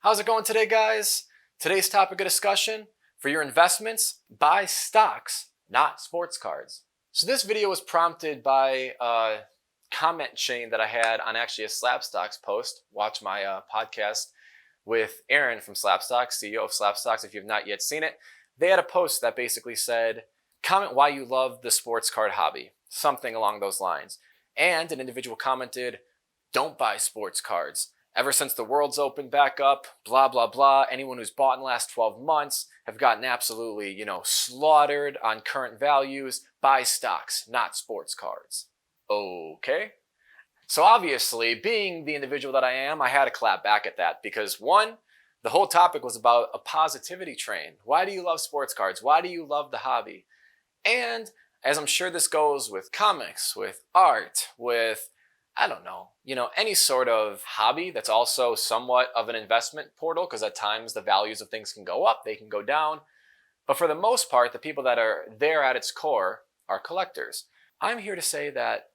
How's it going today, guys? Today's topic of discussion: for your investments, buy stocks, not sports cards. So this video was prompted by a comment chain that I had on actually a Slabstocks post. Watch my podcast with Aaron from Slabstocks, CEO of Slabstocks. If you've not yet seen it, they had a post that basically said, comment why you love the sports card hobby, something along those lines. And an individual commented, don't buy sports cards. Ever since the world's opened back up, blah, blah, blah, anyone who's bought in the last 12 months have gotten absolutely, slaughtered on current values. Buy stocks, not sports cards. Okay. So obviously, being the individual that I am, I had to clap back at that because one, the whole topic was about a positivity train. Why do you love sports cards? Why do you love the hobby? And as I'm sure this goes with comics, with art, with any sort of hobby that's also somewhat of an investment portal, because at times the values of things can go up, they can go down. But for the most part, the people that are there at its core are collectors. I'm here to say that,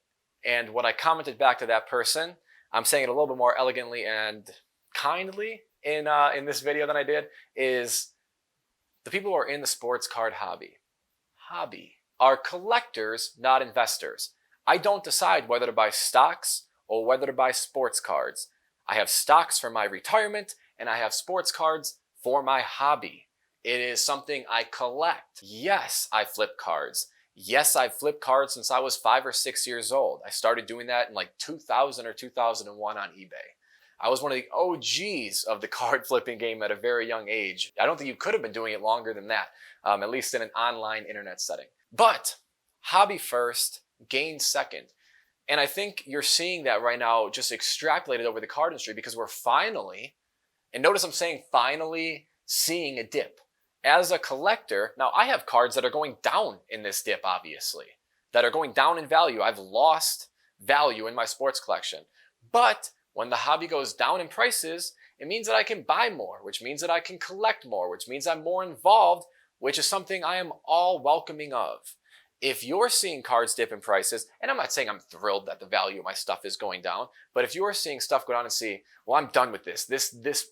and what I commented back to that person, I'm saying it a little bit more elegantly and kindly in this video than I did, is the people who are in the sports card hobby are collectors, not investors. I don't decide whether to buy stocks or whether to buy sports cards. I have stocks for my retirement and I have sports cards for my hobby. It is something I collect. Yes, I flip cards. Yes, I've flipped cards since I was 5 or 6 years old. I started doing that in like 2000 or 2001 on eBay. I was one of the OGs of the card flipping game at a very young age. I don't think you could have been doing it longer than that, at least in an online internet setting. But hobby first, gain second. And I think you're seeing that right now just extrapolated over the card industry because we're finally, and notice I'm saying finally, seeing a dip. As a collector, now I have cards that are going down in this dip, obviously, that are going down in value. I've lost value in my sports collection. But when the hobby goes down in prices, it means that I can buy more, which means that I can collect more, which means I'm more involved, which is something I am all welcoming of. If you're seeing cards dip in prices, and I'm not saying I'm thrilled that the value of my stuff is going down, but if you're seeing stuff go down and see, well, I'm done with this. This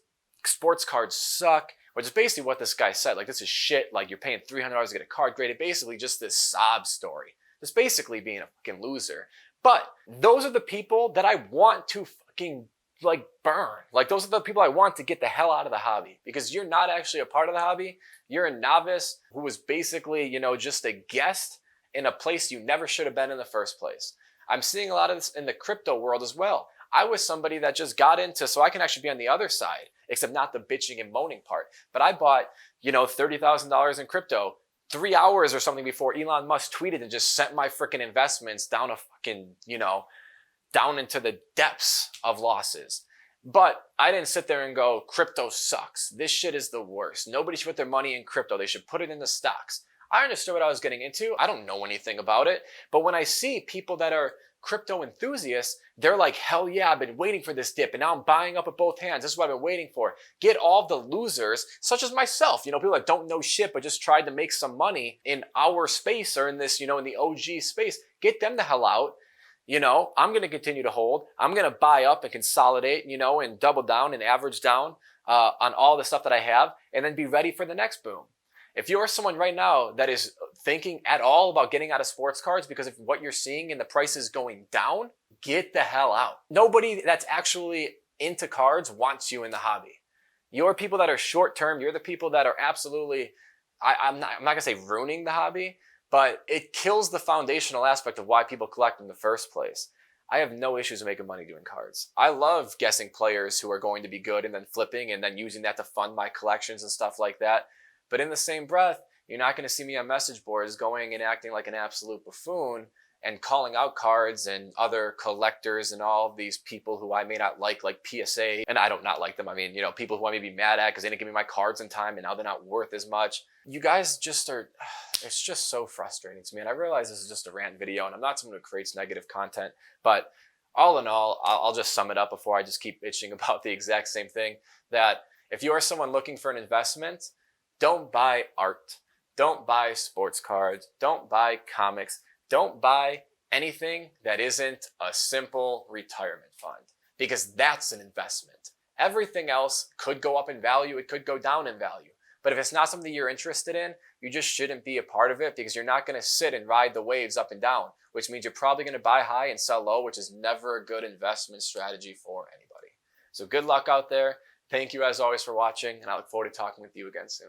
sports cards suck, which is basically what this guy said. Like, this is shit. Like, you're paying $300 to get a card graded. Basically just this sob story. Just basically being a fucking loser. But those are the people that I want to fucking burn. Like, those are the people I want to get the hell out of the hobby, because you're not actually a part of the hobby. You're a novice who was basically, just a guest in a place you never should have been in the first place. I'm seeing a lot of this in the crypto world as well. I was somebody that just got into, so I can actually be on the other side, except not the bitching and moaning part. But I bought, $30,000 in crypto 3 hours or something before Elon Musk tweeted and just sent my freaking investments down a fucking, down into the depths of losses. But I didn't sit there and go, crypto sucks. This shit is the worst. Nobody should put their money in crypto. They should put it in the stocks. I understood what I was getting into. I don't know anything about it. But when I see people that are crypto enthusiasts, they're like, hell yeah, I've been waiting for this dip and now I'm buying up with both hands. This is what I've been waiting for. Get all the losers, such as myself, people that don't know shit but just tried to make some money in our space or in this, in the OG space. Get them the hell out. I'm going to continue to hold. I'm going to buy up and consolidate, and double down and average down on all the stuff that I have and then be ready for the next boom. If you're someone right now that is thinking at all about getting out of sports cards because of what you're seeing and the prices going down, get the hell out. Nobody that's actually into cards wants you in the hobby. You're people that are short-term. You're the people that are absolutely, I'm not going to say ruining the hobby, but it kills the foundational aspect of why people collect in the first place. I have no issues making money doing cards. I love guessing players who are going to be good and then flipping and then using that to fund my collections and stuff like that. But in the same breath, you're not going to see me on message boards going and acting like an absolute buffoon and calling out cards and other collectors and all of these people who I may not like PSA. And I don't not like them. I mean, people who I may be mad at because they didn't give me my cards in time and now they're not worth as much. You guys just are, it's just so frustrating to me. And I realize this is just a rant video and I'm not someone who creates negative content. But all in all, I'll just sum it up before I just keep bitching about the exact same thing. That if you are someone looking for an investment, don't buy art. Don't buy sports cards. Don't buy comics. Don't buy anything that isn't a simple retirement fund, because that's an investment. Everything else could go up in value, it could go down in value. But if it's not something you're interested in, you just shouldn't be a part of it, because you're not going to sit and ride the waves up and down, which means you're probably going to buy high and sell low, which is never a good investment strategy for anybody. So good luck out there. Thank you as always for watching, and I look forward to talking with you again soon.